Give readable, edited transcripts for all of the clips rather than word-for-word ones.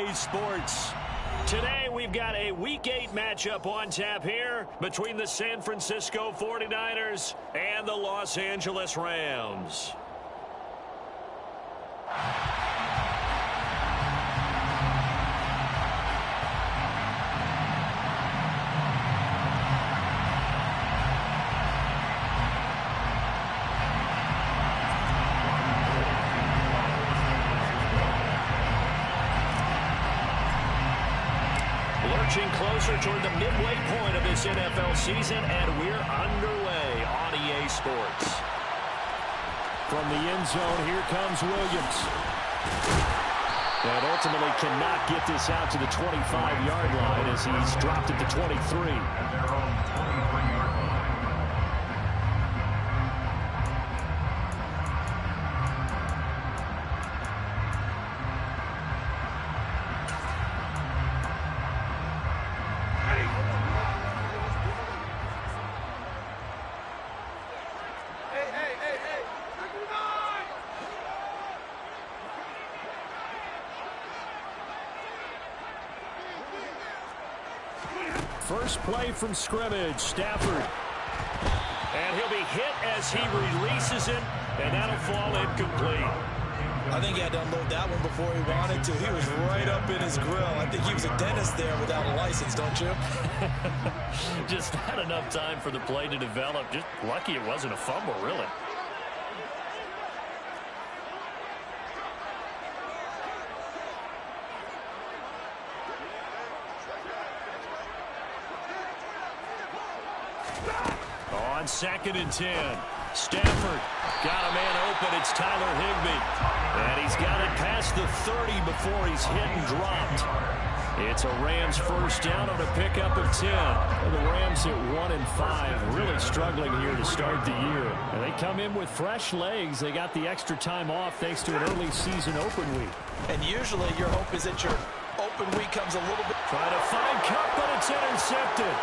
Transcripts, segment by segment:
EA Sports. Today we've got a Week 8 matchup on tap here between the San Francisco 49ers and the Los Angeles Rams. Lurching closer toward the midway point of this NFL season, and we're underway on EA Sports. From the end zone, here comes Williams. And ultimately cannot get this out to the 25-yard line as he's dropped at the 23. First play from scrimmage, Stafford. And he'll be hit as he releases it, and that'll fall incomplete. I think he had to unload that one before he wanted to. He was right up in his grill. I think he was a dentist there without a license, don't you? Just not enough time for the play to develop. Just lucky it wasn't a fumble, really. On 2nd and 10, Stafford got a man open. It's Tyler Higbee. And he's got it past the 30 before he's hit and dropped. It's a Rams first down on a pickup of 10. And the Rams at 1-5, really struggling here to start the year. And they come in with fresh legs. They got the extra time off thanks to an early season open week. And usually your hope is that your open week comes a little bit. Trying to find Kupp, but it's intercepted.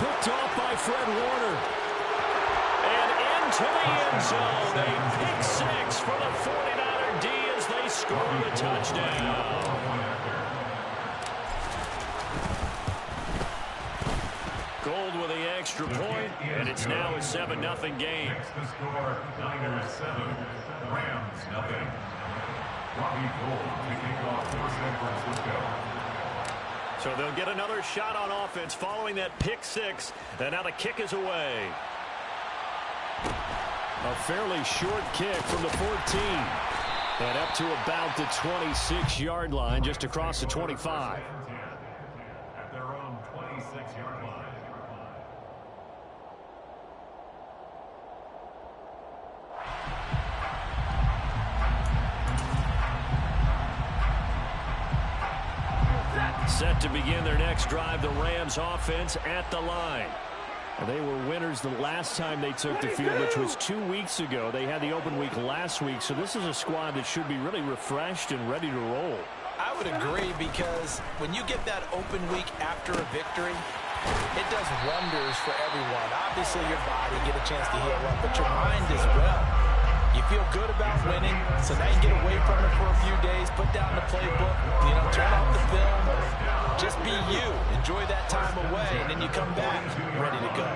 Picked off by Fred Warner. And into the end zone. A pick six for the 49er D as they score the touchdown. Gold with the extra point, and it's now a 7-0 game. The score, Niners 7, Rams 0. Robbie Gould to kick off for San Francisco. So they'll get another shot on offense following that pick six, and now the kick is away. A fairly short kick from the 14. And up to about the 26-yard line, just across the 25. At their own 26-yard line. Set to begin their next drive, the Rams offense at the line. They were winners the last time they took the field, which was 2 weeks ago. They had the open week last week, so this is a squad that should be really refreshed and ready to roll. I would agree, because when you get that open week after a victory, it does wonders for everyone. Obviously, your body get a chance to heal up, but your mind as well. You feel good about winning, so now you get away from it for a few days, put down the playbook, turn off the film, just be you. Enjoy that time away, and then you come back ready to go.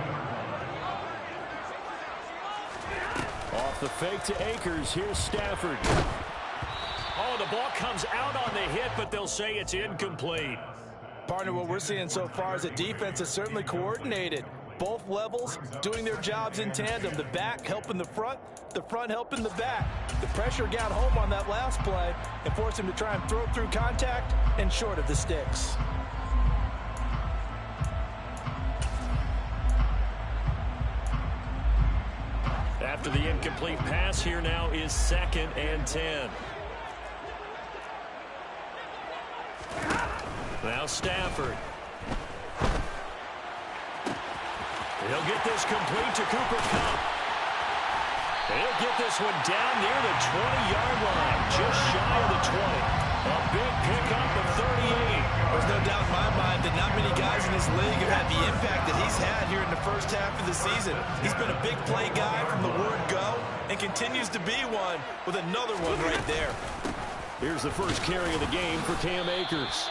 Off the fake to Akers, here's Stafford. Oh, the ball comes out on the hit, but they'll say it's incomplete. Partner, what we're seeing so far is the defense is certainly coordinated. Both levels doing their jobs in tandem. The back helping the front helping the back. The pressure got home on that last play and forced him to try and throw through contact and short of the sticks. After the incomplete pass, here now is 2nd and 10. Now Stafford. He'll get this complete to Cooper Kupp. He'll get this one down near the 20-yard line, just shy of the 20. A big pickup of 38. There's no doubt in my mind that not many guys in this league have had the impact that he's had here in the first half of the season. He's been a big play guy from the word go and continues to be one with another one right there. Here's the first carry of the game for Cam Akers.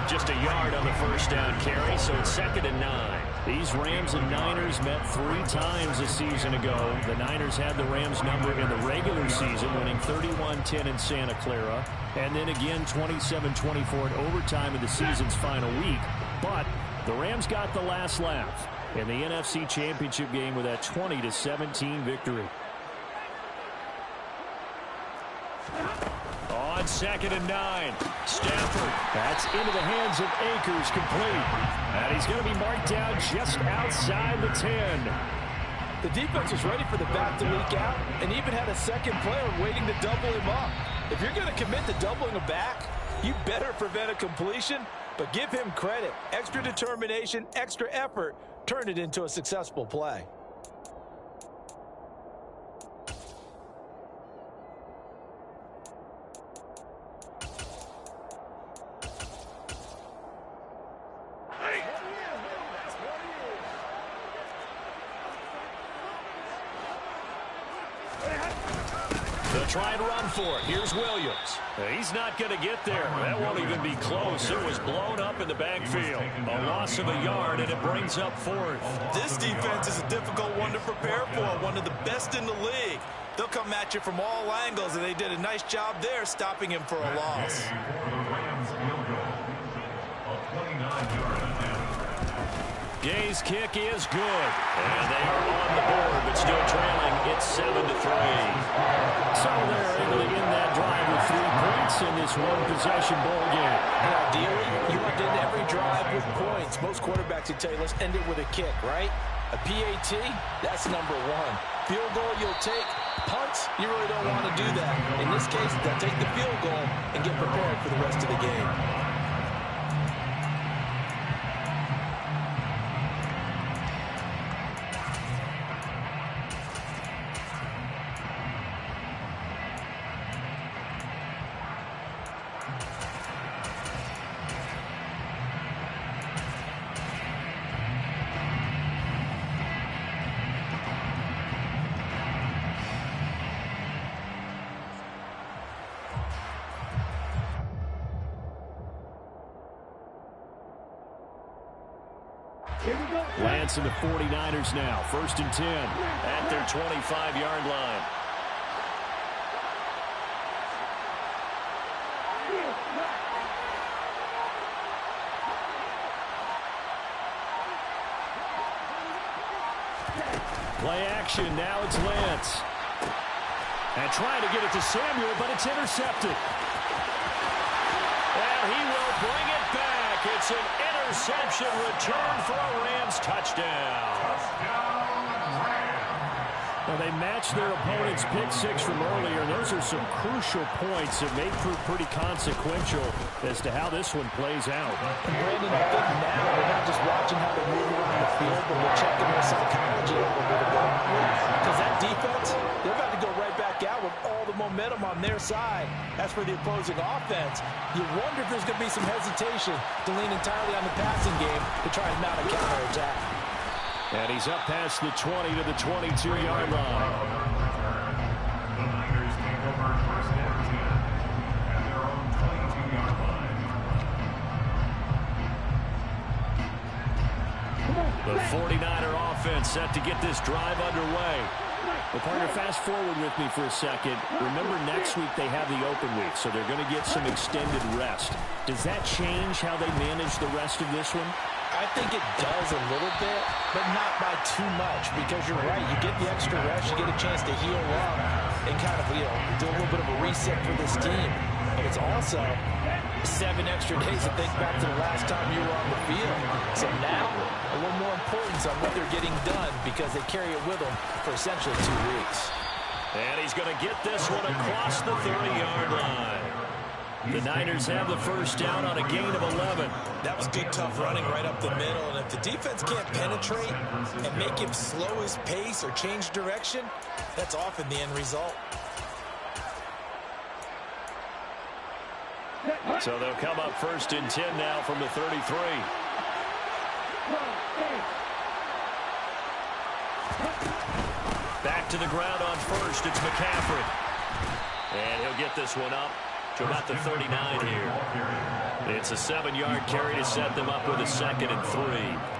Just a yard on the first down carry, so it's 2nd and 9. These Rams and Niners met 3 times a season ago. The Niners had the Rams number in the regular season, winning 31-10 in Santa Clara, and then again 27-24 in overtime in the season's final week. But the Rams got the last laugh in the NFC Championship game with that 20-17 victory. On 2nd and 9, Stafford. That's into the hands of Akers, complete. And he's going to be marked down just outside the 10. The defense was ready for the back to leak out and even had a second player waiting to double him up. If you're going to commit to doubling a back, you better prevent a completion, but give him credit. Extra determination, extra effort, turned it into a successful play. They'll try and run for it. Here's Williams. He's not going to get there. That won't even be close. It was blown up in the backfield. A loss of a yard, and it brings up 4th. This defense is a difficult one to prepare for, one of the best in the league. They'll come at you from all angles, and they did a nice job there stopping him for a loss. Gay's kick is good. And they are on the board, but still trailing. It's 7-3. So they're able to end that drive with 3 points in this one-possession ball game. And ideally, you want to end every drive with points. Most quarterbacks would tell you, let's end it with a kick, right? A PAT, that's number 1. Field goal you'll take. Punts, you really don't want to do that. In this case, they'll take the field goal and get prepared for the rest of the game. Lance and the 49ers now. 1st and 10. At their 25-yard line. Play action. Now it's Lance. And trying to get it to Samuel, but it's intercepted. And he will bring it back. It's an interception return for a Rams touchdown. Well, they matched their opponent's pick 6 from earlier, and those are some crucial points that may prove pretty consequential as to how this one plays out. And Brandon, I think now we're not just watching how they move around the field, but we're checking their psychology a little bit about it. Because that defense, they're about to go right back out with all the momentum on their side. As for the opposing offense, you wonder if there's going to be some hesitation to lean entirely on the passing game to try and mount a counterattack. And he's up past the 20 to the 22-yard line. The Niners take over 1st and 10 at their own 22-yard line. The 49er offense set to get this drive underway. Well, partner, fast forward with me for a second. Remember, next week they have the open week, so they're going to get some extended rest. Does that change how they manage the rest of this one? I think it does a little bit, but not by too much, because you're right. You get the extra rest, you get a chance to heal up and kind of, do a little bit of a reset for this team. But it's also 7 extra days to think back to the last time you were on the field. So now, a little more importance on what they're getting done because they carry it with them for essentially 2 weeks. And he's going to get this one across the 30-yard line. The Niners have the first down on a gain of 11. That was good, tough running right up the middle. And if the defense can't penetrate and make him slow his pace or change direction, that's often the end result. So they'll come up 1st and 10 now from the 33. Back to the ground on 1st. It's McCaffrey. And he'll get this one up to about the 39 here. It's a 7-yard carry to set them up with a 2nd and 3.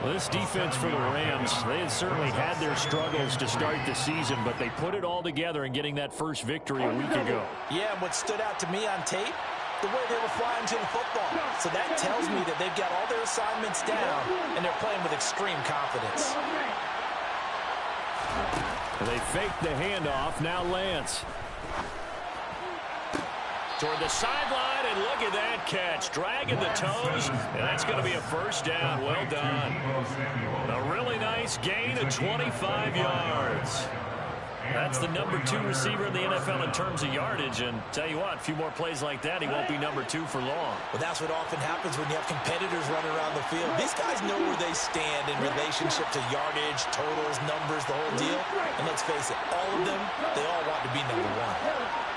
Well, this defense for the Rams, they had certainly had their struggles to start the season, but they put it all together in getting that first victory a week ago. Yeah, and what stood out to me on tape, the way they were flying to the football. So that tells me that they've got all their assignments down, and they're playing with extreme confidence. They fake the handoff. Now Lance. Toward the sideline, and look at that catch. Dragging the toes, and that's going to be a first down. Well done. A really nice gain of 25 yards. That's the number 2 receiver in the NFL in terms of yardage. And tell you what, a few more plays like that, he won't be number 2 for long. Well, that's what often happens when you have competitors running around the field. These guys know where they stand in relationship to yardage, totals, numbers, the whole deal. And let's face it, all of them, they all want to be number 1.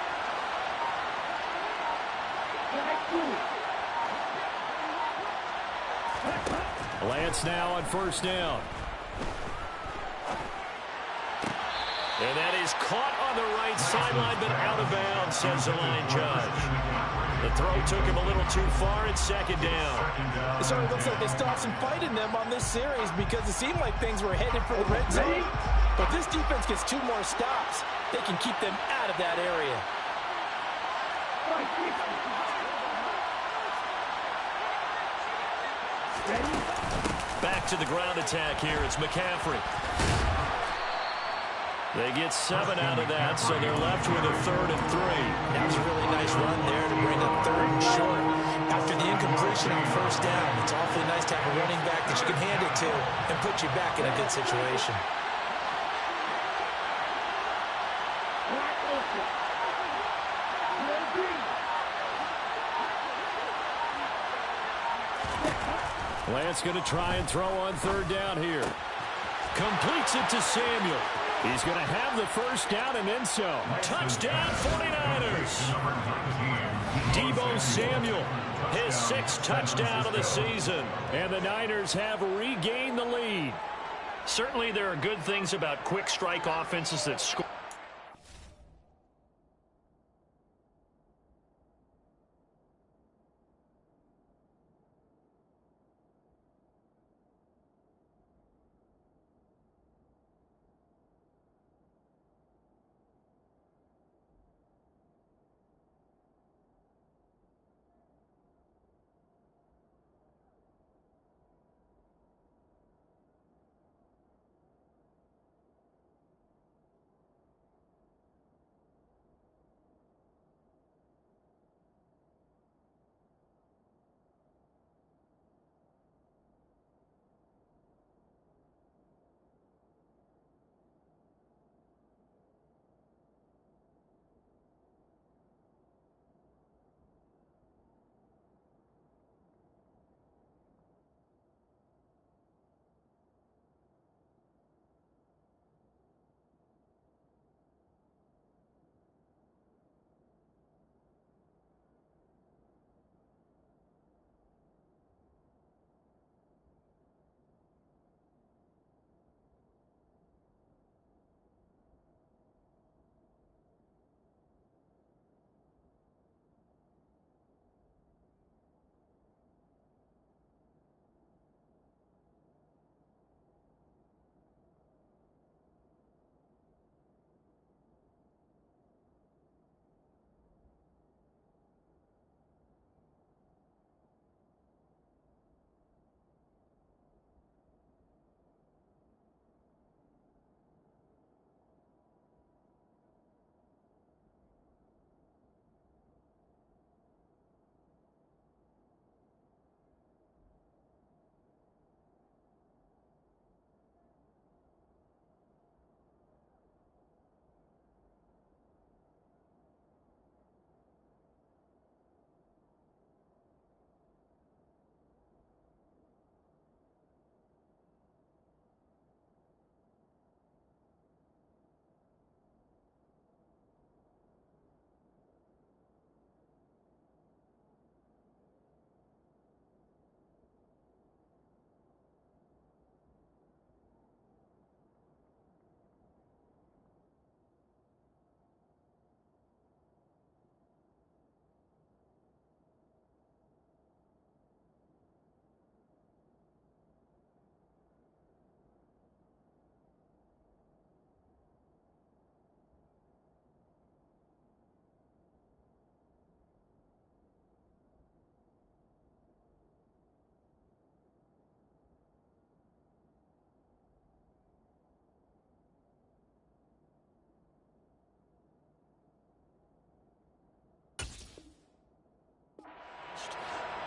Lance now on first down. And that is caught on the right sideline, but out of bounds, says the line judge. The throw took him a little too far. It's 2nd down. It certainly looks like they still have some fight in them on this series because it seemed like things were headed for the red zone. But this defense gets 2 more stops. They can keep them out of that area. Back to the ground attack here. It's McCaffrey. They get 7 out of that, so they're left with a 3rd and 3. That was a really nice run there to bring up 3rd and short. After the incompletion on first down, it's awfully nice to have a running back that you can hand it to and put you back in a good situation. Lance going to try and throw on 3rd down here. Completes it to Samuel. He's going to have the first down and then some. Touchdown 49ers. Deebo Samuel, his 6th touchdown of the season. And the Niners have regained the lead. Certainly there are good things about quick strike offenses that score.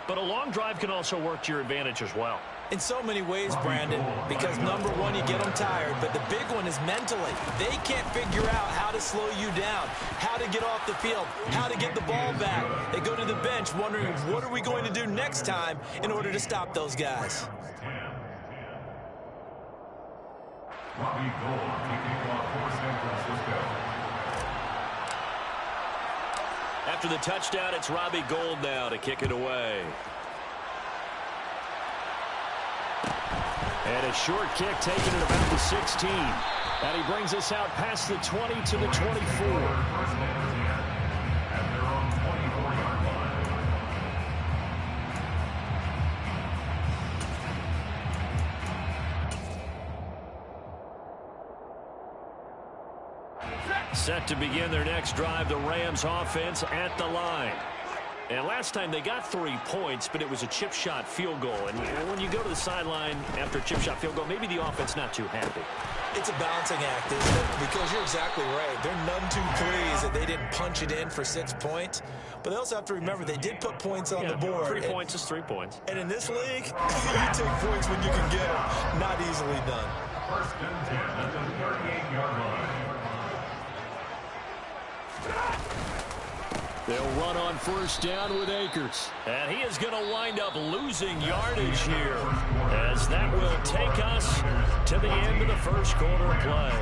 But a long drive can also work to your advantage as well. In so many ways, Brandon, because number one, you get them tired, but the big one is mentally. They can't figure out how to slow you down, how to get off the field, how to get the ball back. They go to the bench wondering, what are we going to do next time in order to stop those guys? Robbie Gould kicking off for San Francisco. After the touchdown, it's Robbie Gould now to kick it away. And a short kick taken at about the 16. And he brings us out past the 20 to the 24. First and 10 at their own 24-yard line. Set to begin their next drive, the Rams offense at the line. And last time they got 3 points, but it was a chip shot field goal. And when you go to the sideline after a chip shot field goal, maybe the offense not too happy. It's a balancing act, isn't it? Because you're exactly right. They're none too pleased that they didn't punch it in for 6 points. But they also have to remember they did put points on the board. 3 points is 3 points. And in this league, you take points when you can get them. Not easily done. First and 10 at the 38-yard line. They'll run on first down with Akers. And he is going to wind up losing yardage here, as that will take us to the end of the first quarter of play.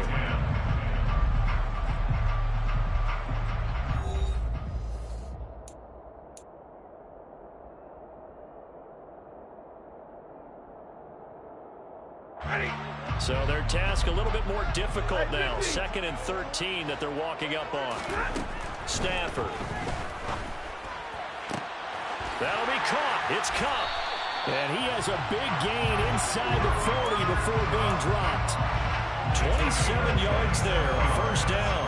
So their task a little bit more difficult now. 2nd and 13 that they're walking up on. Stafford. That'll be caught. It's Kupp. And he has a big gain inside the 40 before being dropped. 27 yards there, first down.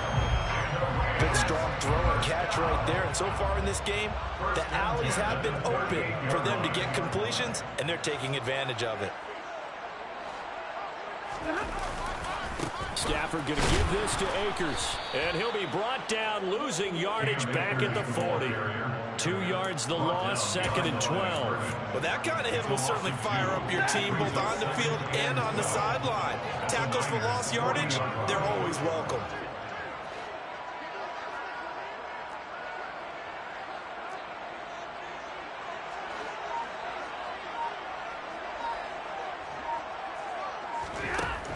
Good strong throw and catch right there. And so far in this game, the alleys have been open for them to get completions, and they're taking advantage of it. Stafford going to give this to Akers. And he'll be brought down, losing yardage back at the 40. 2 yards the loss, 2nd and 12. Well, that kind of hit will certainly fire up your team both on the field and on the sideline. Tackles for lost yardage, they're always welcome.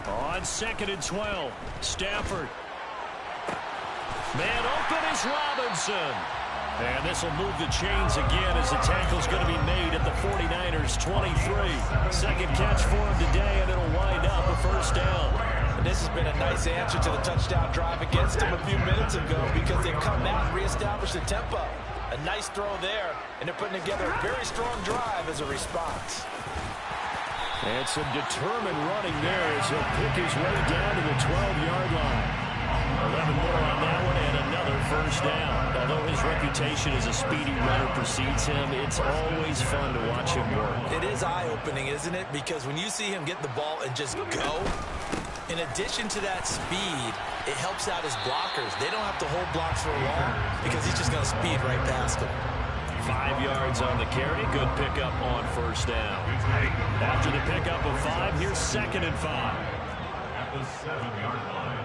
On 2nd and 12, Stafford. Man open is Robinson. And this will move the chains again as the tackle's going to be made at the 49ers 23. Second catch for him today, and it'll wind up a first down. And this has been a nice answer to the touchdown drive against them a few minutes ago, because they've come out and reestablished the tempo. A nice throw there, and they're putting together a very strong drive as a response. And some determined running there as he'll pick his way down to the 12-yard line. 11 more on that one, and another first down. Although his reputation as a speedy runner precedes him, it's always fun to watch him work. It is eye-opening, isn't it? Because when you see him get the ball and just go, in addition to that speed, it helps out his blockers. They don't have to hold blocks for long because he's just going to speed right past them. 5 yards on the carry. Good pickup on first down. After the pickup of 5, here's 2nd and 5. At the 7-yard line.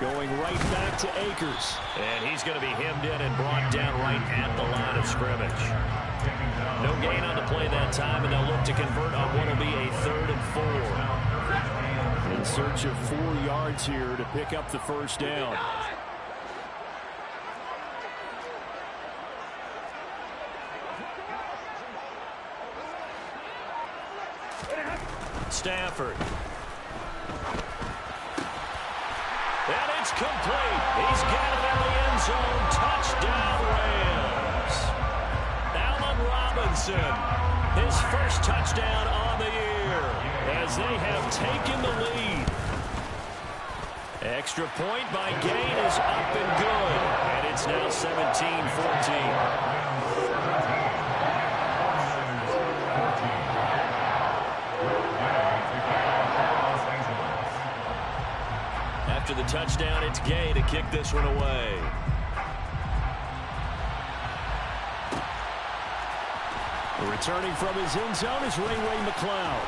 Going right back to Akers. And he's going to be hemmed in and brought down right at the line of scrimmage. No gain on the play that time, and they'll look to convert on what will be a 3rd and 4. In search of 4 yards here to pick up the first down. Stafford. And it's complete. He's got it in the end zone. Touchdown, Rams. Allen Robinson, his first touchdown on the year, as they have taken the lead. Extra point by Gain is up and good. And it's now 17-14. After the touchdown, it's Gay to kick this one away. Returning from his end zone is Ray McCloud.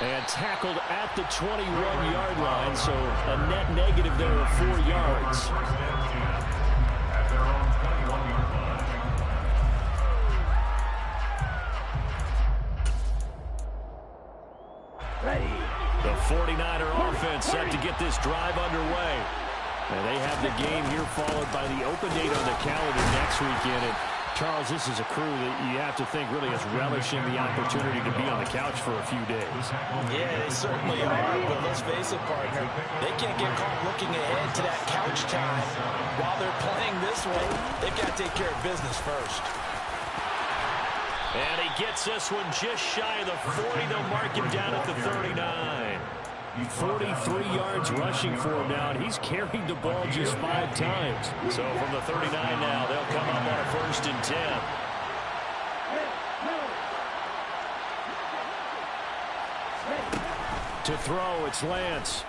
And tackled at the 21-yard line, so a net negative there of 4 yards. At their own 21-yard line. The 49er offense set to get this drive underway. And they have the game here followed by the open date on the calendar next weekend. And Charles, this is a crew that you have to think really is relishing the opportunity to be on the couch for a few days. Yeah, they certainly are, but let's face it, partner. They can't get caught looking ahead to that couch time. While they're playing this way, they've got to take care of business first. And he gets this one just shy of the 40. They'll mark him down at the 39. 43 yards rushing for him now, and he's carried the ball just 5 times. So from the 39 now, they'll come up on a 1st and 10. To throw, it's Lance.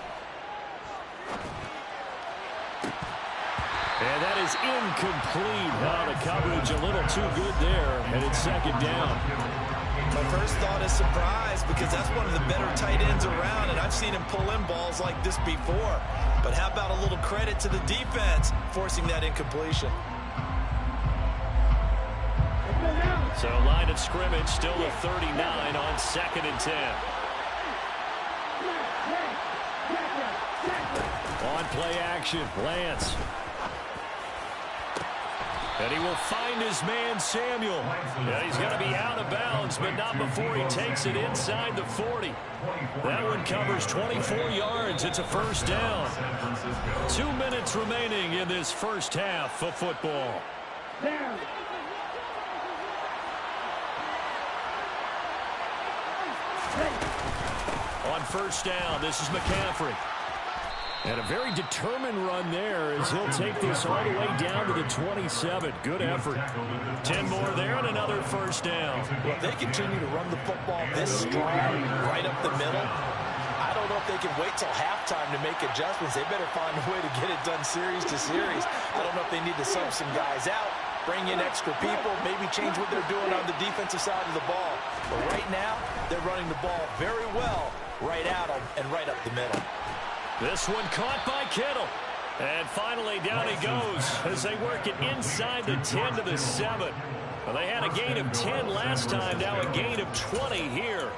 And that is incomplete. Now the coverage a little too good there, and it's 2nd down. My first thought is surprise, because that's one of the better tight ends around, and I've seen him pull in balls like this before. But how about a little credit to the defense forcing that incompletion? So line of scrimmage still a 39 on 2nd and 10. On play action, Lance. And he will find his man, Samuel. And he's going to be out of bounds, but not before he takes it inside the 40. That one covers 24 yards. It's a 1st down. 2 minutes remaining in this first half of football. On 1st down, this is McCaffrey. And a very determined run there as he'll take this all the way down to the 27. Good effort. 10 more there and another 1st down. Well, if they continue to run the football this strong right up the middle, I don't know if they can wait till halftime to make adjustments. They better find a way to get it done series to series. I don't know if they need to sub some guys out, bring in extra people, maybe change what they're doing on the defensive side of the ball. But right now, they're running the ball very well right at them and right up the middle. This one caught by Kittle. And finally down he goes as they work it inside the 10 to the 7. Well, they had a gain of 10 last time, now a gain of 20 here.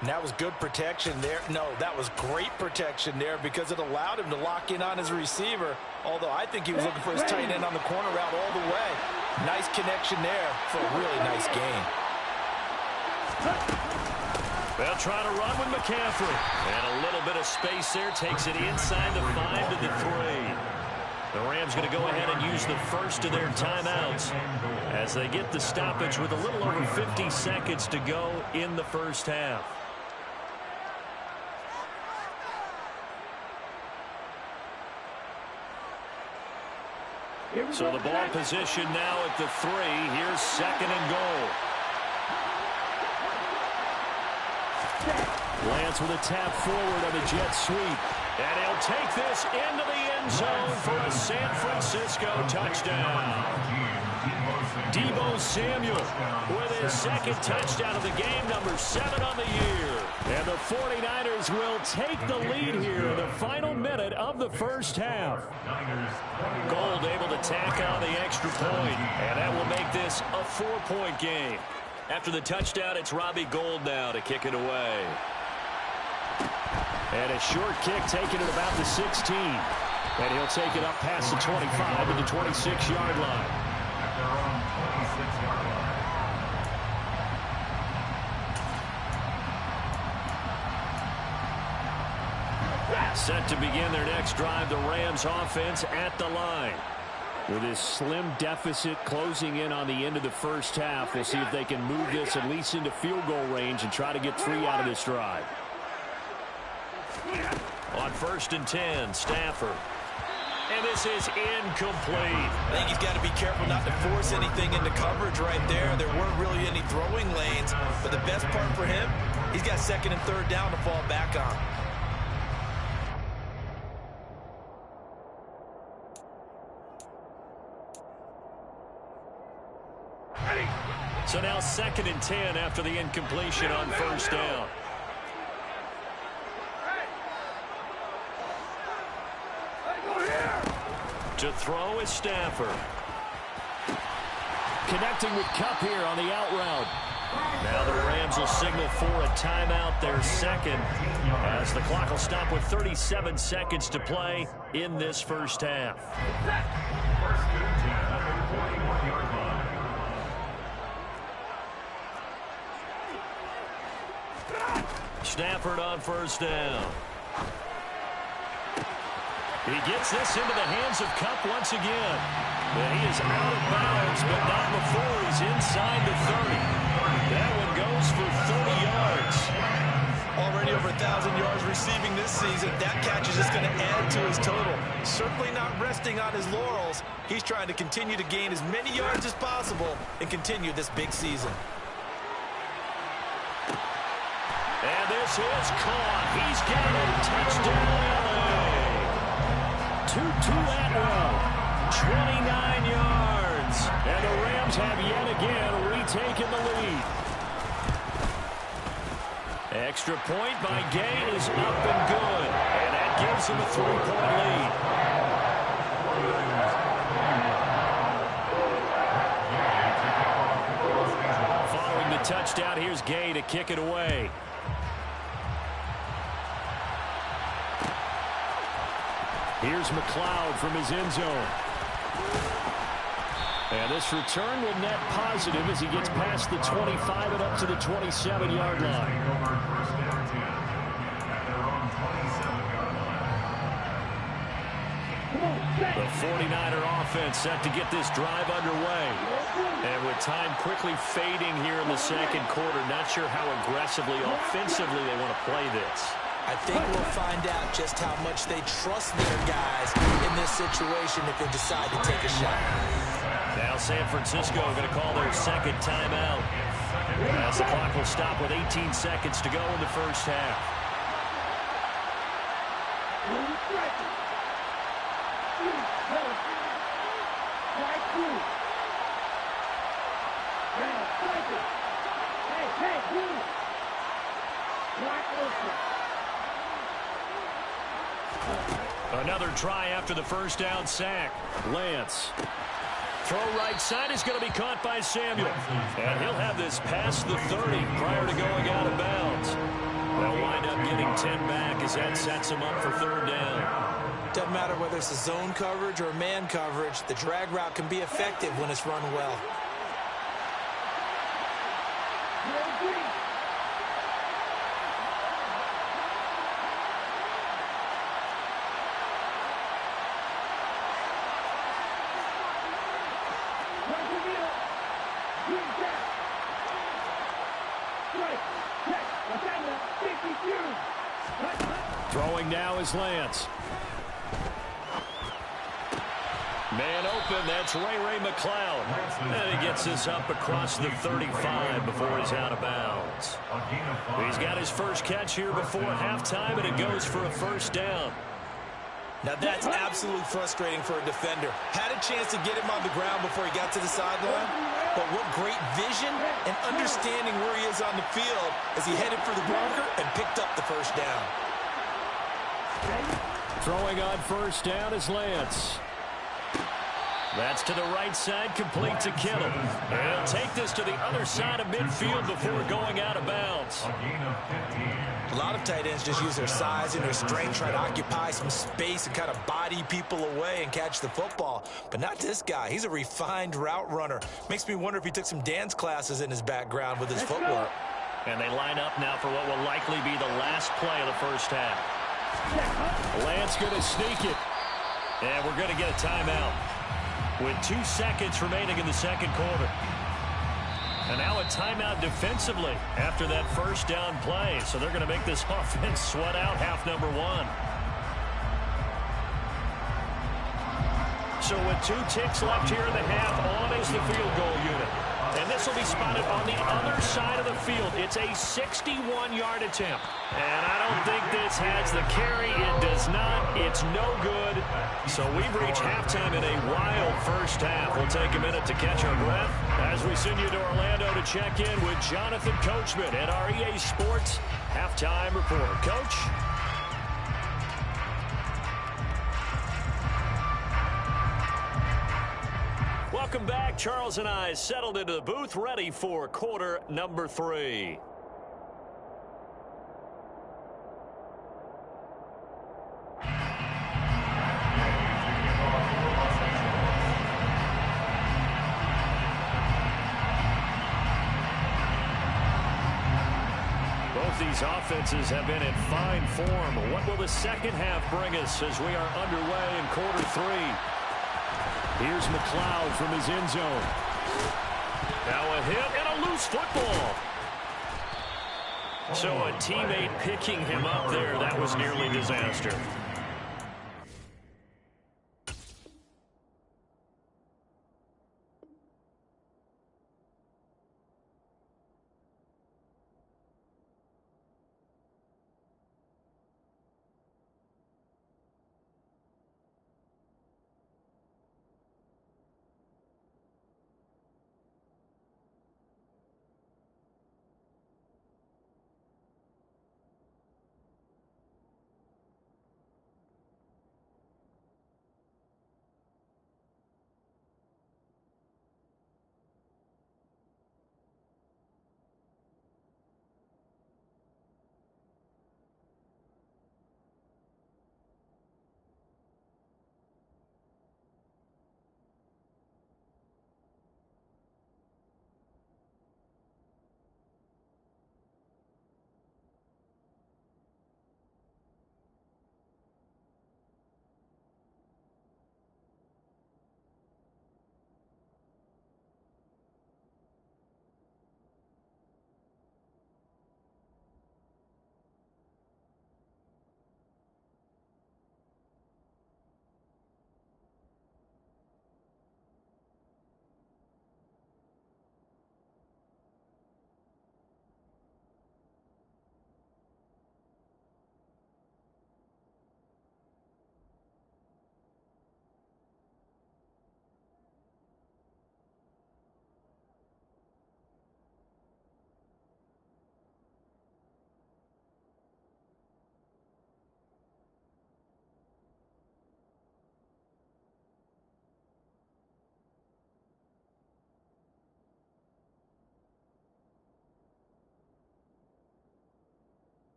And that was good protection there. No, that was great protection there because it allowed him to lock in on his receiver, although I think he was looking for his tight end on the corner route all the way. Nice connection there for a really nice gain. They'll try to run with McCaffrey. And a little bit of space there. Takes it inside the 5 to the 3. The Rams going to go ahead and use the first of their timeouts as they get the stoppage with a little over 50 seconds to go in the first half. So the ball position now at the 3. Here's 2nd and goal. Lance with a tap forward on the jet sweep. And he'll take this into the end zone for a San Francisco touchdown. Deebo Samuel with his 2nd touchdown of the game, number 7 on the year. And the 49ers will take the lead here in the final minute of the first half. Gold able to tack on the extra point, and that will make this a 4-point game. After the touchdown, it's Robbie Gould now to kick it away. And a short kick taken at about the 16. And he'll take it up past the 25 to the 26-yard line. At their own 26-yard line. Set to begin their next drive, the Rams offense at the line. With this slim deficit closing in on the end of the first half, we'll see if they can move this at least into field goal range and try to get 3 out of this drive. On 1st and 10, Stafford. And this is incomplete. I think he's got to be careful not to force anything into coverage right there. There weren't really any throwing lanes, but the best part for him, he's got 2nd and 3rd down to fall back on. So now 2nd and 10 after the incompletion on first down. To throw is Stafford. Connecting with Kupp here on the out route. Now the Rams will signal for a timeout, their second, as the clock will stop with 37 seconds to play in this first half. Stafford on first down. He gets this into the hands of Kupp once again. But he is out of bounds, but not before he's inside the 30. That one goes for 30 yards. Already over 1,000 yards receiving this season. That catch is just going to add to his total. Certainly not resting on his laurels. He's trying to continue to gain as many yards as possible and continue this big season. And this is caught. He's got a touchdown, LA. Tutu Atwell, 29 yards. And the Rams have yet again retaken the lead. Extra point by Gay is up and good. And that gives him a 3-point lead. Following the touchdown, here's Gay to kick it away. Here's McLeod from his end zone. And this return will net positive as he gets past the 25 and up to the 27-yard line. The 49er offense set to get this drive underway. And with time quickly fading here in the second quarter, not sure how aggressively, offensively they want to play this. I think we'll find out just how much they trust their guys in this situation if they decide to take a shot. Now San Francisco going to call their second timeout. As the clock will stop with 18 seconds to go in the first half. Another try after the first down sack. Lance. Throw right side is going to be caught by Samuel. And he'll have this past the 30 prior to going out of bounds. They'll wind up getting 10 back as that sets him up for third down. Doesn't matter whether it's a zone coverage or man coverage, the drag route can be effective when it's run well. Throwing now is Lance. Man open, that's Ray McLeod. And he gets this up across the 35 before he's out of bounds. He's got his first catch here before halftime, and it goes for a first down. Now that's absolutely frustrating for a defender. Had a chance to get him on the ground before he got to the sideline, but what great vision and understanding where he is on the field as he headed for the bunker and picked up the first down. Throwing on first down is Lance. That's to the right side, complete to Kittle. And he'll take this to the other side of midfield before going out of bounds. A lot of tight ends just use their size and their strength, try to occupy some space and kind of body people away and catch the football. But not this guy. He's a refined route runner. Makes me wonder if he took some dance classes in his background with his footwork. And they line up now for what will likely be the last play of the first half. Lance going to sneak it. And we're going to get a timeout with 2 seconds remaining in the second quarter. And now a timeout defensively after that first down play. So they're going to make this offense sweat out half number one. So with 2 ticks left here in the half, on is the field goal unit. And this will be spotted on the other side of the field. It's a 61-yard attempt. And I don't think this has the carry. It does not. It's no good. So we've reached halftime in a wild first half. We'll take a minute to catch our breath as we send you to Orlando to check in with Jonathan Coachman at our EA Sports Halftime Report. Coach? Welcome back. Charles and I settled into the booth, ready for quarter number 3. Both these offenses have been in fine form. What will the second half bring us as we are underway in quarter 3? Here's McLeod from his end zone. Now a hit and a loose football. So a teammate picking him up there, that was nearly disaster.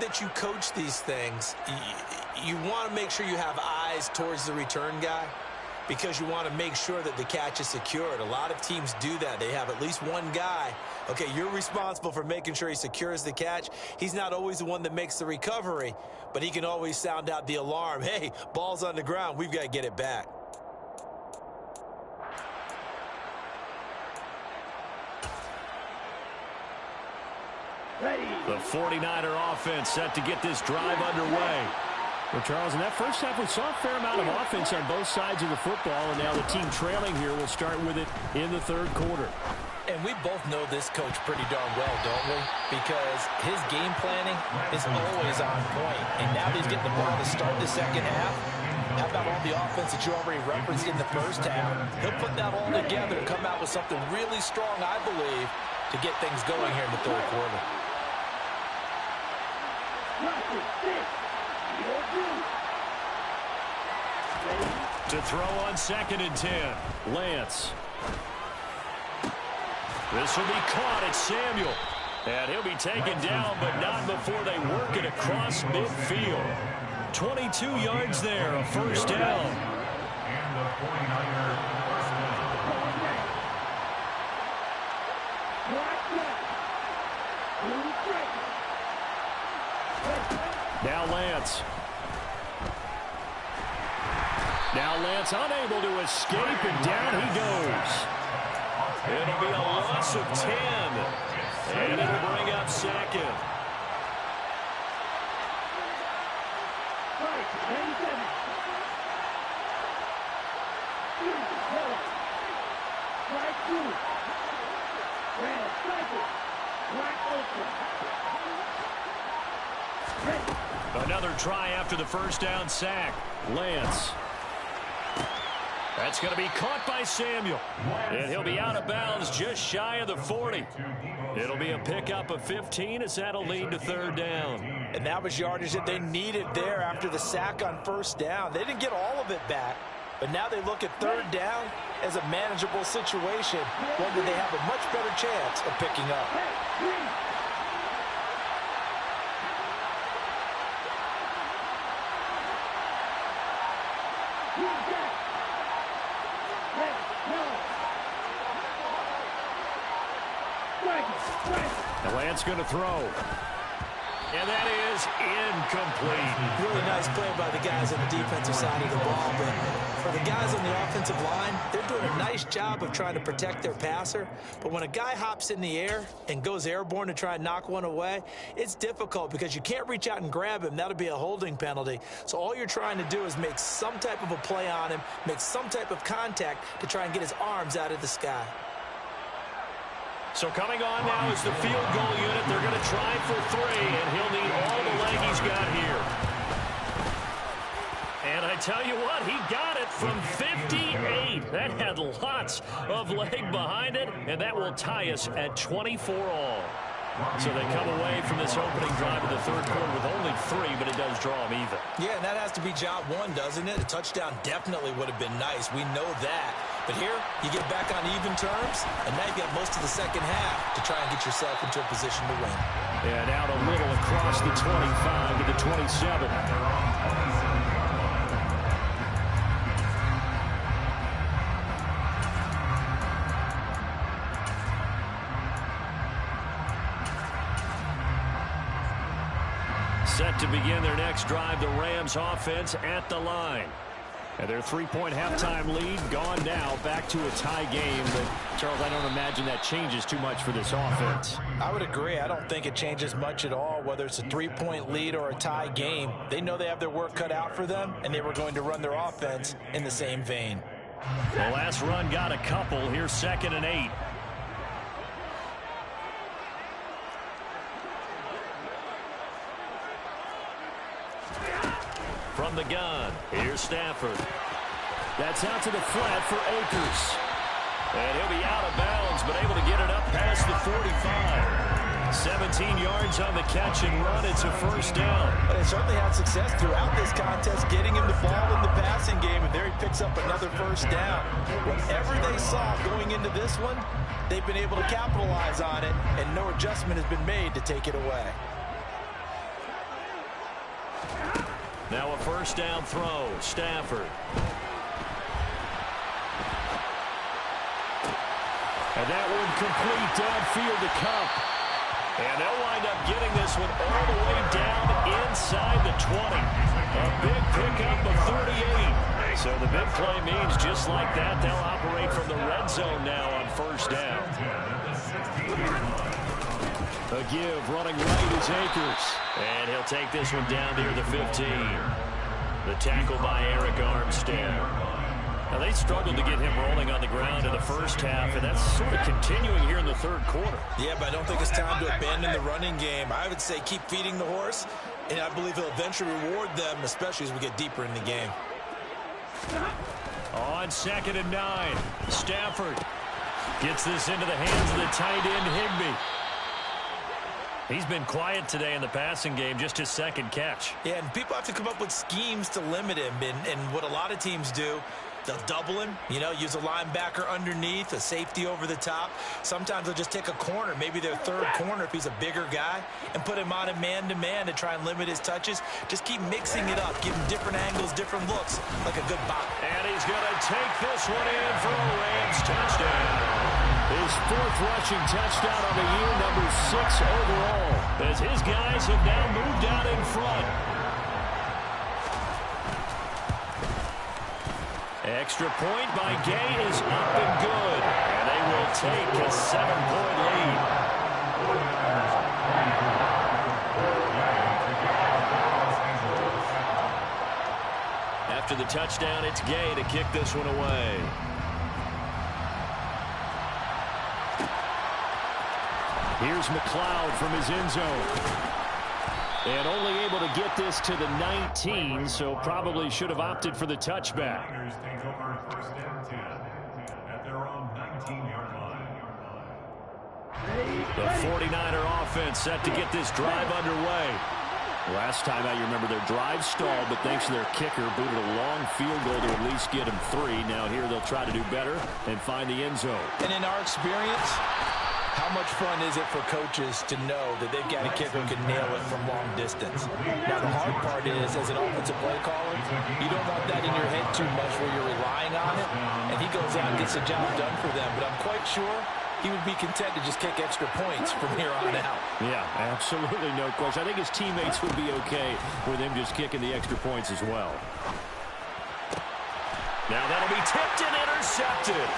that you coach these things, you want to make sure you have eyes towards the return guy because you want to make sure that the catch is secured. A lot of teams do that. They have at least one guy. Okay, you're responsible for making sure he secures the catch. He's not always the one that makes the recovery, but he can always sound out the alarm. Hey, ball's on the ground. We've got to get it back. The 49er offense set to get this drive underway. Well, Charles, in that first half, we saw a fair amount of offense on both sides of the football, and now the team trailing here will start with it in the third quarter. And we both know this coach pretty darn well, don't we? Because his game planning is always on point. And now that he's getting the ball to start the second half, how about all the offense that you already referenced in the first half? He'll put that all together and come out with something really strong, I believe, to get things going here in the third quarter. To throw on 2nd and 10. Lance. This will be caught at Samuel. And he'll be taken down, but not before they work it across midfield. 22 yards there, a first down. And the 49er first down. Now Lance. Now Lance unable to escape, and down he goes. It'll be a loss of 10. And it'll bring up 2nd. Another try after the first down sack. Lance. That's going to be caught by Samuel. And he'll be out of bounds just shy of the 40. It'll be a pickup of 15 as that'll lead to third down. And that was yardage that they needed there after the sack on first down. They didn't get all of it back, but now they look at third down as a manageable situation, one that they have a much better chance of picking up. Now Lance going to throw. And that is incomplete. Really nice play by the guys on the defensive side of the ball, but for the guys on the offensive line, they're doing a nice job of trying to protect their passer. But when a guy hops in the air and goes airborne to try and knock one away, it's difficult because you can't reach out and grab him. That'll be a holding penalty. So all you're trying to do is make some type of a play on him, make some type of contact to try and get his arms out of the sky. So coming on now is the field goal unit. They're going to try for 3, and he'll need all the leg he's got here. And I tell you what, he got it from 58. That had lots of leg behind it, and that will tie us at 24 all. So they come away from this opening drive of the third quarter with only 3, but it does draw them even. Yeah, and that has to be job one, doesn't it? A touchdown definitely would have been nice. We know that. But here, you get back on even terms, and now you've got most of the second half to try and get yourself into a position to win. And out a little across the 25 to the 27. Set to begin their next drive, the Rams offense at the line. And their 3-point halftime lead gone now, back to a tie game. But, Charles, I don't imagine that changes too much for this offense. I would agree. I don't think it changes much at all, whether it's a 3-point lead or a tie game. They know they have their work cut out for them, and they were going to run their offense in the same vein. The last run got a couple. Here's 2nd and 8. From the gun, here's Stafford. That's out to the flat for Akers. And he'll be out of bounds, but able to get it up past the 45. 17 yards on the catch and run. It's a first down. But they certainly had success throughout this contest, getting him the ball in the passing game, and there he picks up another first down. Whatever they saw going into this one, they've been able to capitalize on it, and no adjustment has been made to take it away. Now a first down throw. Stafford. And that one complete downfield to Kupp. And they'll wind up getting this one all the way down inside the 20. A big pickup of 38. So the big play means just like that, they'll operate from the red zone now on first down. A give running right is Akers. And he'll take this one down near the 15. The tackle by Eric Armstead. Now, they struggled to get him rolling on the ground in the first half, and that's sort of continuing here in the third quarter. Yeah, but I don't think it's time to abandon the running game. I would say keep feeding the horse, and I believe he'll eventually reward them, especially as we get deeper in the game. On 2nd and 9, Stafford gets this into the hands of the tight end, Higbee. He's been quiet today in the passing game, just his second catch. Yeah, and people have to come up with schemes to limit him, and what a lot of teams do, they'll double him, use a linebacker underneath, a safety over the top. Sometimes they'll just take a corner, maybe their third corner if he's a bigger guy, and put him on a man-to-man to try and limit his touches. Just keep mixing it up, give him different angles, different looks, like a good bot. And he's going to take this one in for a Rams touchdown. His 4th rushing touchdown of the year, number 6 overall, as his guys have now moved out in front. Extra point by Gay is up and good. And they will take a 7-point lead. After the touchdown, it's Gay to kick this one away. Here's McLeod from his end zone. And only able to get this to the 19, so probably should have opted for the touchback. Take over first and 10 at their own 19-yard line. The 49er offense set to get this drive underway. Last time out, you remember their drive stalled, but thanks to their kicker, booted a long field goal to at least get them 3. Now here they'll try to do better and find the end zone. And in our experience, how much fun is it for coaches to know that they've got a kicker who can nail it from long distance? Now, the hard part is, as an offensive play caller, you don't want that in your head too much where you're relying on it, and he goes out and gets the job done for them. But I'm quite sure he would be content to just kick extra points from here on out. Yeah, absolutely no question. I think his teammates would be okay with him just kicking the extra points as well. Now that'll be tipped and intercepted.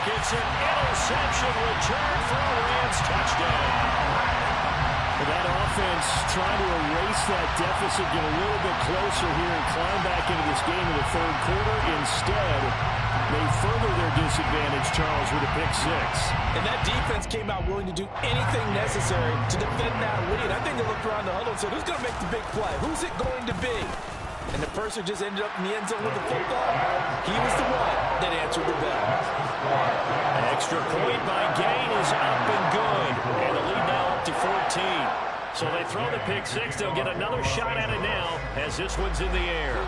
It's an interception return for a Rams touchdown. That offense trying to erase that deficit, get a little bit closer here and climb back into this game in the third quarter. Instead, they further their disadvantage, Charles, with a pick 6. And that defense came out willing to do anything necessary to defend that lead. I think they looked around the huddle and said, who's going to make the big play? Who's it going to be? And the person just ended up in the end zone with the football. He was the one that answered the bell. Extra point by Gain is up and good. And the lead now up to 14. So they throw the pick 6. They'll get another shot at it now as this one's in the air.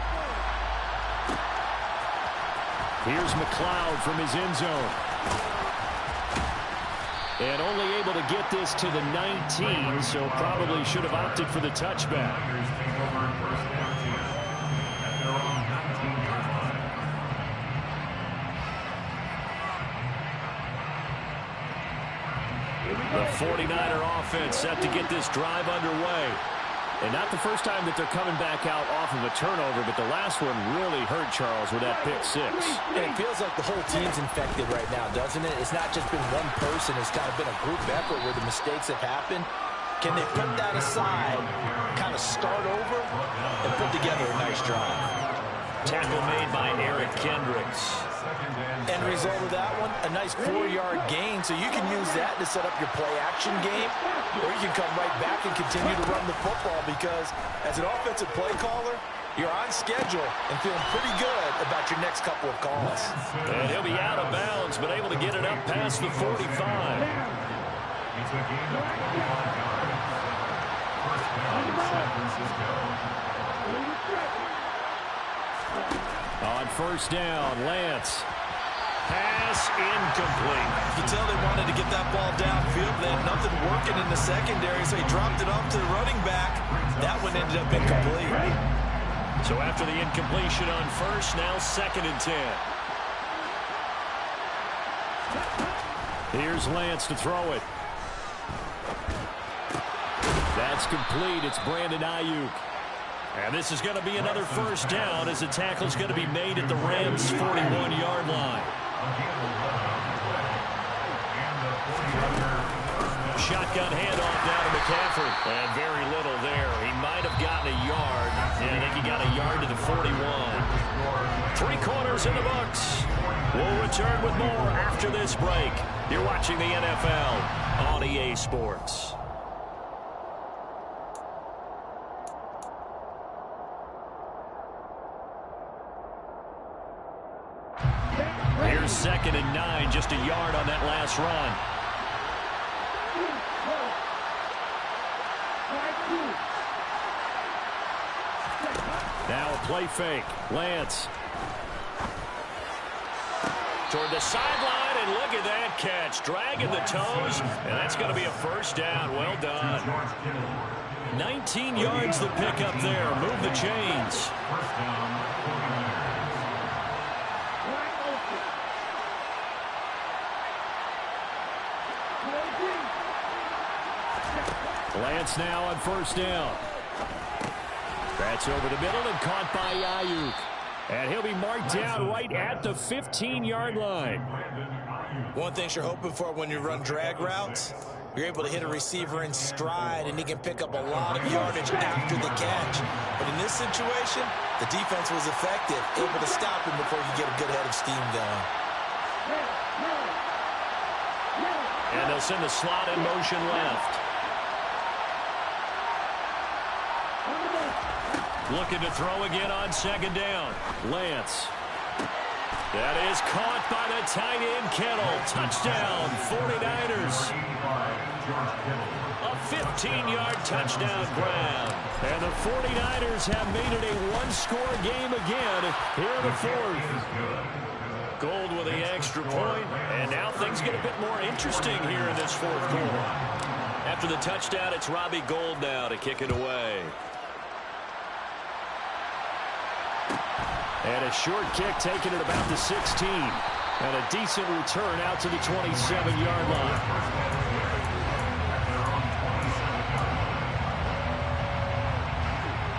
Here's McLeod from his end zone. And only able to get this to the 19, so probably should have opted for the touchback. The 49er offense set to get this drive underway. And not the first time that they're coming back out off of a turnover, but the last one really hurt Charles with that pick 6. It feels like the whole team's infected right now, doesn't it? It's not just been one person. It's kind of been a group effort where the mistakes have happened. Can they put that aside, kind of start over, and put together a nice drive? Tackle made by Eric Kendricks. End result of that one, a nice 4-yard gain, so you can use that to set up your play-action game, or you can come right back and continue to run the football because as an offensive play caller, you're on schedule and feeling pretty good about your next couple of calls. And he'll be out of bounds, but able to get it up past the 45. It's a gain of 45 yards. First down, San Francisco. On first down, Lance. Pass incomplete. You can tell they wanted to get that ball downfield. They had nothing working in the secondary, so he dropped it off to the running back. That one ended up incomplete. So after the incompletion on first, now 2nd and 10. Here's Lance to throw it. That's complete. It's Brandon Ayuk. And this is going to be another first down as the tackle's going to be made at the Rams' 41-yard line. Shotgun handoff now to McCaffrey. And very little there. He might have gotten a yard. Yeah, I think he got a yard to the 41. 3 quarters in the books. We'll return with more after this break. You're watching the NFL on EA Sports. Here's 2nd and 9, just a yard on that last run. Now a play fake. Lance. Toward the sideline, and look at that catch. Dragging the toes, and that's going to be a first down. Well done. 19 yards to pick up there. Move the chains. Lance now on first down. That's over the middle and caught by Ayuk. And he'll be marked down right at the 15-yard line. One thing you're hoping for when you run drag routes, you're able to hit a receiver in stride, and he can pick up a lot of yardage after the catch. But in this situation, the defense was effective, able to stop him before you get a good head of steam going. And they'll send the slot in motion left. Looking to throw again on 2nd down. Lance. That is caught by the tight end, Kittle. Touchdown, 49ers. A 15-yard touchdown grab. And the 49ers have made it a one-score game again here in the 4th. Gold with the extra point, and now things get a bit more interesting here in this 4th quarter. After the touchdown, it's Robbie Gould now to kick it away. And a short kick taken at about the 16. And a decent return out to the 27-yard line.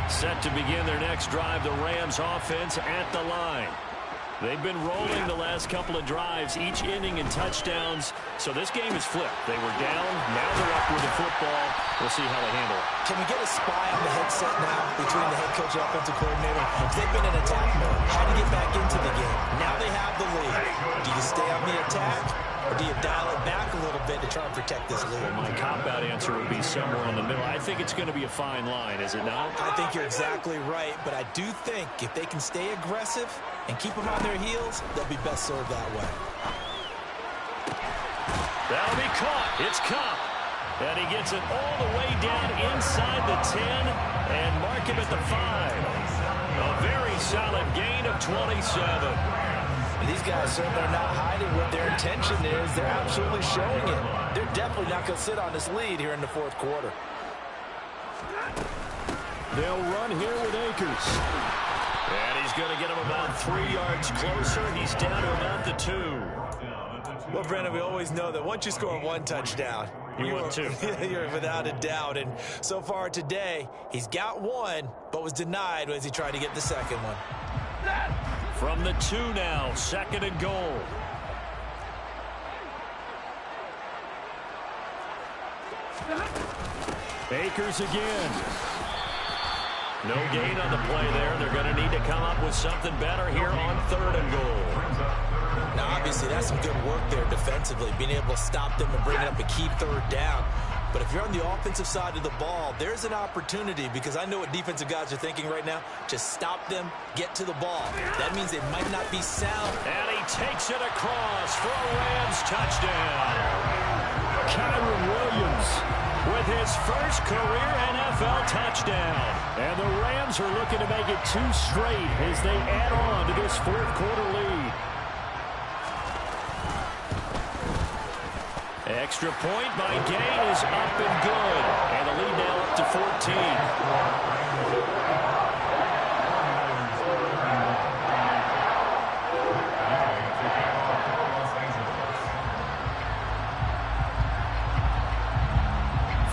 Set to begin their next drive, the Rams offense at the line. They've been rolling the last couple of drives, each inning in touchdowns. So this game is flipped. They were down, now they're up with the football. We'll see how they handle it. Can we get a spy on the headset now between the head coach and offensive coordinator? They've been in attack mode. How to get back into the game. Now they have the lead. Do you stay on the attack, or do you dial it back a little bit to try and protect this lead? My cop-out answer would be somewhere in the middle. I think it's going to be a fine line, is it not? I think you're exactly right, but I do think if they can stay aggressive and keep them on their heels, they'll be best served that way. That'll be caught. It's Kupp. And he gets it all the way down inside the 10 and mark him at the 5. A very solid gain of 27. And these guys certainly are not hiding what their intention is. They're absolutely showing it. They're definitely not going to sit on this lead here in the 4th quarter. They'll run here with Akers. And he's going to get him about 3 yards closer. He's down to about the 2. Well, Brandon, we always know that once you score 1 touchdown, you want 2. You're without a doubt. And so far today, he's got 1, but was denied as he tried to get the second one. From the 2 now, 2nd and goal. Akers again. No gain on the play there. They're going to need to come up with something better here on 3rd and goal. Now, obviously, that's some good work there defensively, being able to stop them and bring up a key 3rd down. But if you're on the offensive side of the ball, there's an opportunity, because I know what defensive guys are thinking right now. Just stop them, get to the ball. That means they might not be sound. And he takes it across for a Rams touchdown. Kyren Williams with his first career NFL touchdown. And the Rams are looking to make it 2 straight as they add on to this 4th quarter lead. Extra point by Gay is up and good. And the lead now up to 14.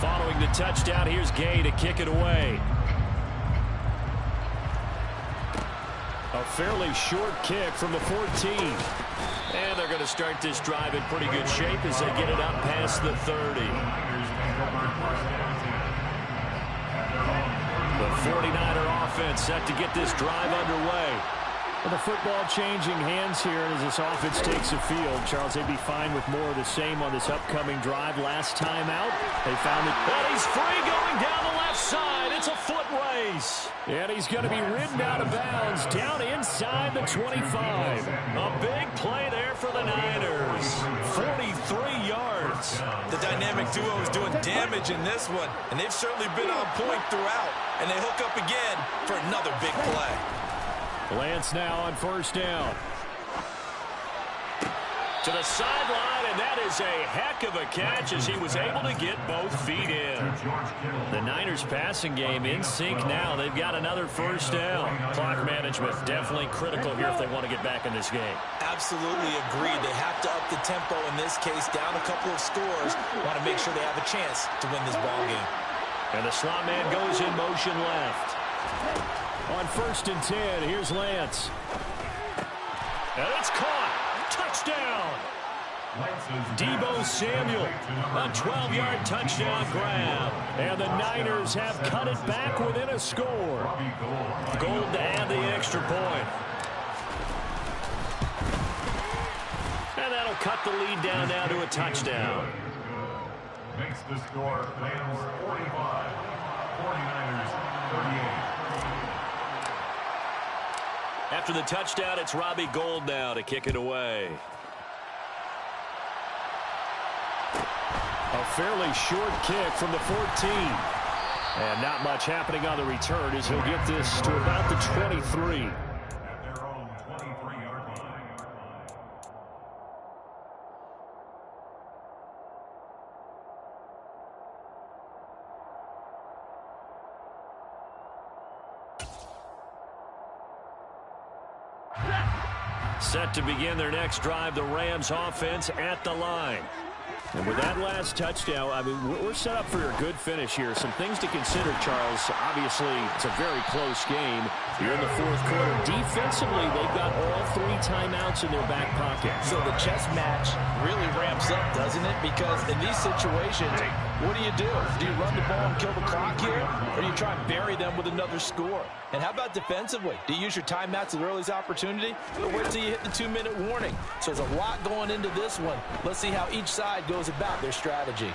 Following the touchdown, here's Gay to kick it away. A fairly short kick from the 14. And they're going to start this drive in pretty good shape as they get it up past the 30. The 49er offense set to get this drive underway. Well, the football changing hands here, and as this offense takes the field, Charles, they'd be fine with more of the same on this upcoming drive. Last time out, they found it. And he's free going down the left side. It's a foot race. And he's going to be ridden out of bounds down inside the 25. A big play there for the Niners. 43 yards. The dynamic duo is doing damage in this one, and they've certainly been on point throughout. And they hook up again for another big play. Lance now on first down. To the sideline, and that is a heck of a catch as he was able to get both feet in. The Niners passing game in sync now. They've got another first down. Clock management definitely critical here if they want to get back in this game. Absolutely agreed. They have to up the tempo in this case, down a couple of scores. Want to make sure they have a chance to win this ball game. And the slot man goes in motion left. On first and 10, here's Lance. And it's caught. Touchdown. Deebo Samuel, a 12-yard touchdown grab. And the Niners have cut it back within a score. Gold to add the extra point. And that'll cut the lead down now to a touchdown. Makes the score Rams 45, 49ers 38. After the touchdown, it's Robbie Gould now to kick it away. A fairly short kick from the 14. And not much happening on the return as he'll get this to about the 23. At their own 23-yard line. Set to begin their next drive, the Rams offense at the line. And with that last touchdown, I mean, we're set up for a good finish here. Some things to consider, Charles. Obviously, it's a very close game. You're in the fourth quarter. Defensively, they've got all 3 timeouts in their back pocket. So the chess match really ramps up, doesn't it? Because in these situations, what do? Do you run the ball and kill the clock here? Or do you try and bury them with another score? And how about defensively? Do you use your timeouts at the earliest opportunity? Or wait till you hit the 2-minute warning? So there's a lot going into this one. Let's see how each side goes about their strategy.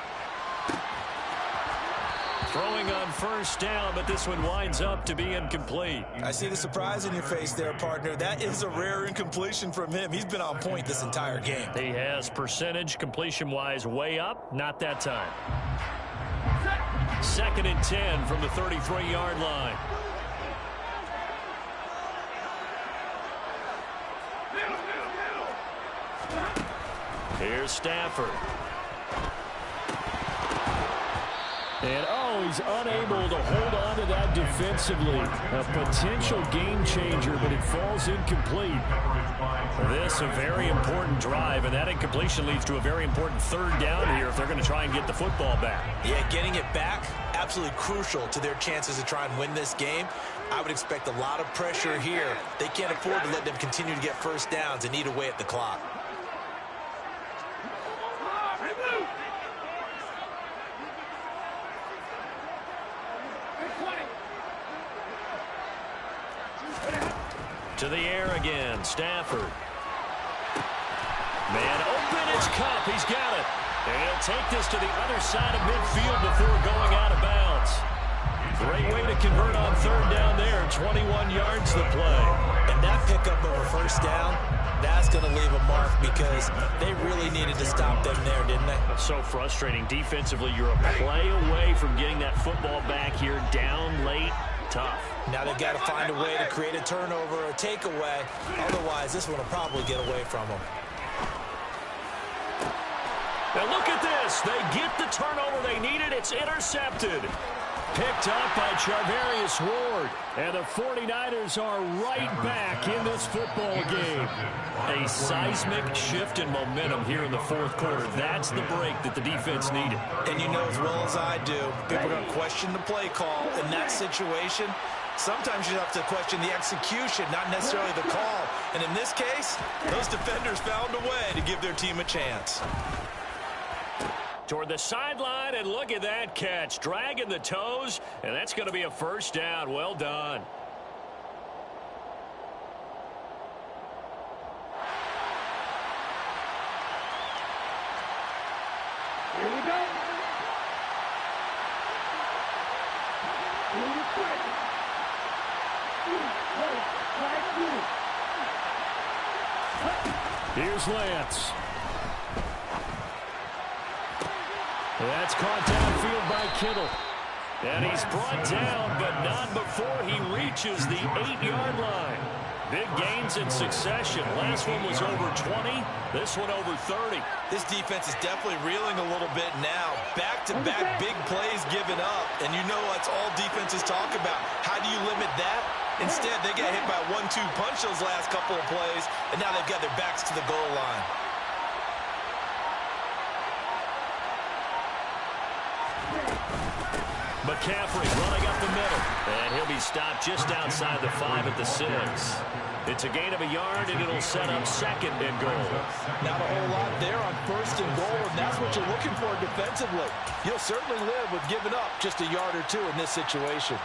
Throwing on first down, but this one winds up to be incomplete. I see the surprise in your face there, partner. That is a rare incompletion from him. He's been on point this entire game. He has percentage completion-wise way up. Not that time. 2nd and 10 from the 33-yard line. Here's Stafford. And, he's unable to hold on to that defensively. A potential game changer, but it falls incomplete. This a very important drive, and that incompletion leads to a very important 3rd down here if they're going to try and get the football back. Yeah, getting it back, absolutely crucial to their chances to try and win this game. I would expect a lot of pressure here. They can't afford to let them continue to get first downs and eat away at the clock. To the air again, Stafford. Man open, it's Kupp. He's got it. And he'll take this to the other side of midfield before going out of bounds. Great way to convert on 3rd down there. 21 yards the play. And that pickup of a first down, that's going to leave a mark because they really needed to stop them there, didn't they? So frustrating. Defensively, you're a play away from getting that football back here down late. Tough. Now they've got to find a way to create a turnover or a takeaway. Otherwise, this one will probably get away from them. And look at this. They get the turnover they needed. It's intercepted. Picked up by Charvarius Ward. And the 49ers are right back in this football game. A seismic shift in momentum here in the fourth quarter. That's the break that the defense needed. And you know as well as I do, people are going to question the play call in that situation. Sometimes you have to question the execution, not necessarily the call. And in this case, those defenders found a way to give their team a chance. Toward the sideline, and look at that catch. Dragging the toes, and that's going to be a first down. Well done. Here we go. Here's Lance. That's caught downfield by Kittle. And he's brought down, but not before he reaches the 8-yard line. Big gains in succession. Last one was over 20. This one over 30. This defense is definitely reeling a little bit now. Back-to-back big plays given up. And you know that's all defenses talk about. How do you limit that? Instead, they got hit by a 1-2 punch those last couple of plays, and now they've got their backs to the goal line. McCaffrey running up the middle. And he'll be stopped just outside the 5 at the 6. It's a gain of a yard, and it'll set up second and goal. Not a whole lot there on first and goal, and that's what you're looking for defensively. You'll certainly live with giving up just a yard or two in this situation.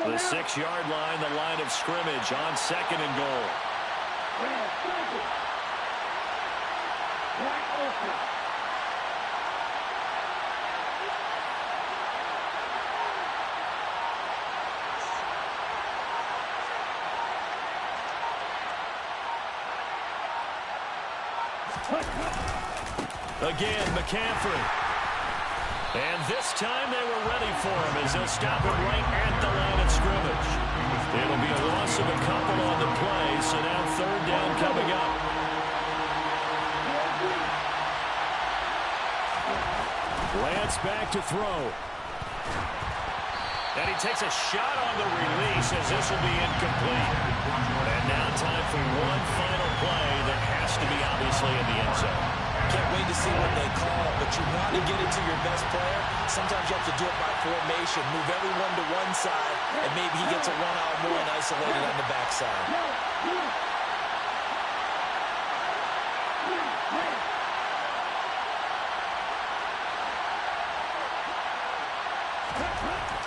The 6-yard line, the line of scrimmage on second and goal. Again, McCaffrey. And this time they were ready for him as they'll stop him right at the line of scrimmage. It'll be a loss of a couple on the play, so now third down coming up. Lance back to throw. And he takes a shot on the release as this will be incomplete. And now time for one final play that has to be obviously in the end zone. Can't wait to see what they call, but you want to get it to your best player. Sometimes you have to do it by formation. Move everyone to one side, and maybe he gets a one-on-one isolated on the backside.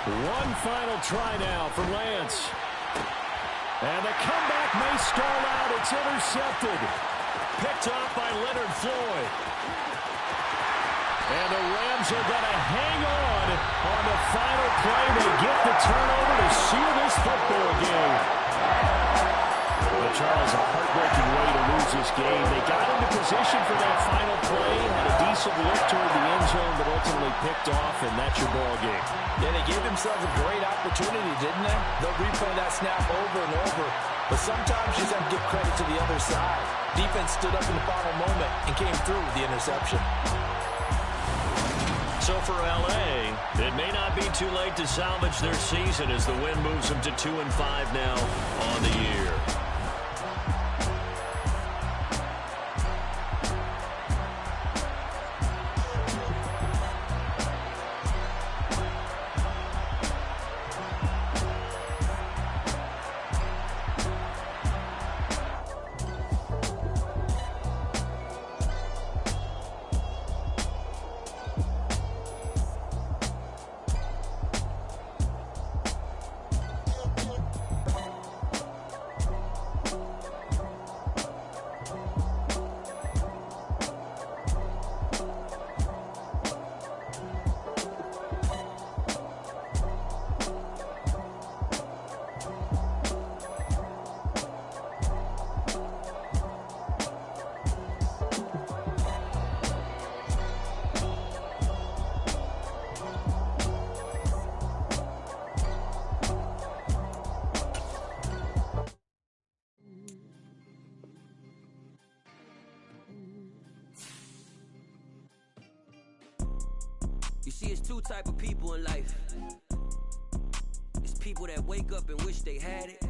One final try now for Lance. And the comeback may stall out. It's intercepted. Picked off by Leonard Floyd. And the Rams are going to hang on the final play. They get the turnover to seal this football game. But Charles, a heartbreaking way to lose this game. They got into position for that final play, had a decent look toward the end zone, but ultimately picked off, and that's your ball game. Yeah, they gave themselves a great opportunity, didn't they? They'll replay that snap over and over. But sometimes you just have to give credit to the other side. Defense stood up in the final moment and came through with the interception. So for L.A., it may not be too late to salvage their season as the win moves them to 2-5 now on the year. You see, it's two type of people in life. It's people that wake up and wish they had it.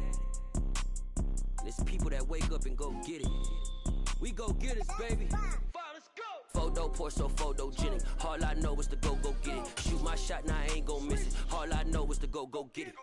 And it's people that wake up and go get it. We go get it, baby. Let's go. Photo, Porso, photogenic. All I know is to go get it. Shoot my shot, now I ain't gon' miss it. All I know is to go get it.